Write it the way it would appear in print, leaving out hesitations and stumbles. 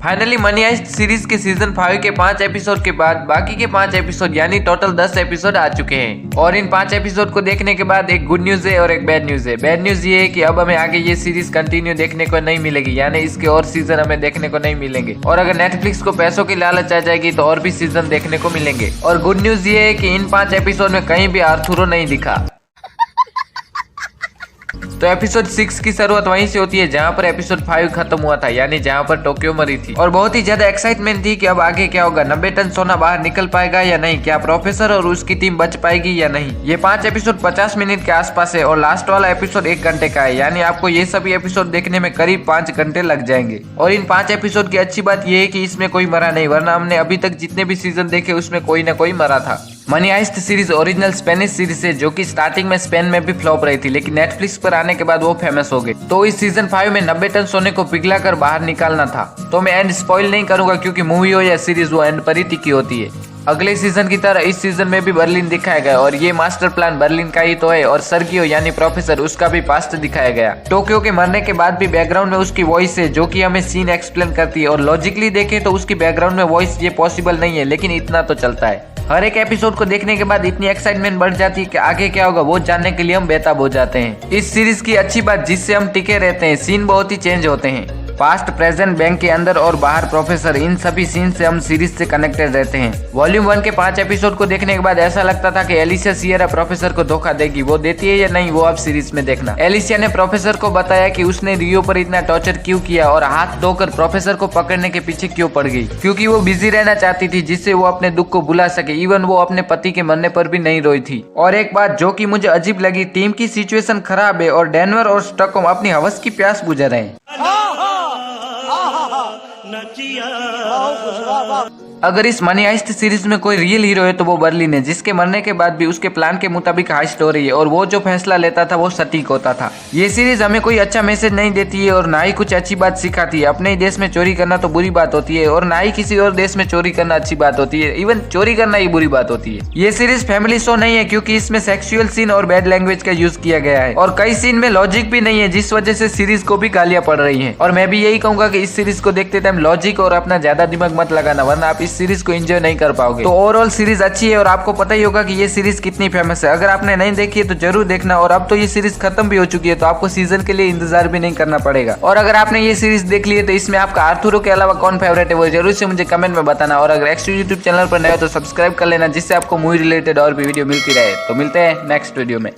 Finally money heist series के season 5 के 5 episode के बाद बाकी के 5 एपिसोड यानी टोटल 10 एपिसोड आ चुके हैं। और इन 5 एपिसोड को देखने के बाद एक गुड न्यूज है और एक बैड न्यूज है। बैड न्यूज ये है कि अब हमें आगे ये सीरीज कंटिन्यू देखने को नहीं मिलेगी, यानी इसके और सीजन हमें देखने को नहीं मिलेंगे। और अगर नेटफ्लिक्स को पैसों की लालच आ जाएगी तो और भी सीजन देखने को मिलेंगे। और गुड न्यूज ये है कि इन 5 एपिसोड में कहीं भी आर्थुरो नहीं दिखा। तो एपिसोड 6 की शुरुआत वहीं से होती है जहां पर एपिसोड 5 खत्म हुआ था, यानी जहां पर टोक्यो मरी थी। और बहुत ही ज्यादा एक्साइटमेंट थी कि अब आगे क्या होगा, 90 टन सोना बाहर निकल पाएगा या नहीं, क्या प्रोफेसर और उसकी टीम बच पाएगी या नहीं। ये 5 एपिसोड 50 मिनट के आसपास है और लास्ट वाला एपिसोड 1 घंटे का है, यानी आपको ये सभी एपिसोड देखने में करीब 5 घंटे लग जाएंगे। और इन 5 एपिसोड की अच्छी बात यह है कि इसमें कोई मरा नहीं, वरना हमने अभी तक जितने भी सीजन देखे उसमें कोई ना कोई मरा था। Money heist series original Spanish series है जो कि स्टार्टिंग में स्पेन में भी फ्लॉप रही थी, लेकिन नेटफ्लिक्स पर आने के बाद वो फेमस हो गई। तो इस सीजन 5 में 90 टन सोने को पिघला कर बाहर निकालना था। तो मैं एंड स्पॉइल नहीं करूंगा क्योंकि मूवी हो या सीरीज वो एंड पर ही टिकी होती है। अगले सीजन की तरह इस सीजन में भी बर्लिन दिखाया गया और ये मास्टर प्लान बर्लिन का ही तो है। और सर्गियो यानी प्रोफेसर उसका भी पास्ट दिखाया गया। टोक्यो के मरने के बाद भी बैकग्राउंड में उसकी वॉइस है जो कि हमें सीन एक्सप्लेन करती है। और लॉजिकली देखें तो उसकी बैकग्राउंड में वॉइस ये पॉसिबल नहीं है, लेकिन इतना तो चलता है। हर एक एपिसोड को देखने के बाद इतनी एक्साइटमेंट बढ़ जाती है कि आगे क्या होगा वो जानने के लिए हम बेताब हो जाते हैं। इस सीरीज की अच्छी बात जिससे हम टिके रहते हैं, सीन बहुत ही चेंज होते हैं। पास्ट प्रेजेंट बैंक के अंदर और बाहर प्रोफेसर, इन सभी सीन से हम सीरीज से कनेक्टेड रहते हैं। वॉल्यूम 1 के 5 एपिसोड को देखने के बाद ऐसा लगता था कि एलिसिया सियरा प्रोफेसर को धोखा देगी, वो देती है या नहीं वो आप सीरीज में देखना। एलिसिया ने प्रोफेसर को बताया कि उसने रियो पर इतना टॉर्चर क्यों किया और हाथ धोकर प्रोफेसर को पकड़ने के पीछे क्यों पड़ गई, क्योंकि वो बिजी रहना चाहती थी जिससे वो अपने दुख को भुला सके। इवन वो अपने पति के मरने पर भी नहीं रोई थी। और एक बात जो कि मुझे अजीब लगी, टीम की सिचुएशन खराब है और डेनवर और स्टॉकहोम अपनी हवस की प्यास बुझा रहे हैं। अगर इस मनी हाइस्ट सीरीज में कोई रियल हीरो है तो वो बर्लिन है, जिसके मरने के बाद भी उसके प्लान के मुताबिक हाइस्ट हो रही है और वो जो फैसला लेता था वो सटीक होता था। ये सीरीज हमें कोई अच्छा मैसेज नहीं देती है और ना ही कुछ अच्छी बात सिखाती है। अपने ही देश में चोरी करना तो बुरी बात होती है और ना ही किसी और देश में चोरी करना अच्छी बात होती है। इवन चोरी करना ही बुरी बात होती है। ये सीरीज फैमिली शो नहीं है क्योंकि इसमें सेक्सुअल सीन और बैड लैंग्वेज का यूज किया गया है और कई सीन में लॉजिक भी नहीं है, जिस वजह से सीरीज को भी गालियां पड़ रही है। और मैं भी यही कहूंगा कि इस सीरीज को देखते टाइम लॉजिक और अपना ज्यादा दिमाग मत लगाना, वरना आप इस सीरीज को एंजॉय नहीं कर पाओगे। तो ओवरऑल सीरीज अच्छी है और आपको पता ही होगा कि ये सीरीज कितनी फेमस है। अगर आपने नहीं देखी है तो जरूर देखना। और अब तो ये सीरीज खत्म भी हो चुकी है तो आपको सीजन के लिए इंतजार भी नहीं करना पड़ेगा। और अगर आपने ये सीरीज देख ली है तो इसमें आपका आर्थुरो के अलावा कौन फेवरेट है वो जरूर से मुझे कमेंट में बताना। और अगर एक्स यूट्यूब चैनल पर नए हो तो सब्सक्राइब कर लेना, जिससे आपको मूवी रिलेटेड और भी वीडियो मिलती रहे। तो मिलते हैं नेक्स्ट वीडियो में।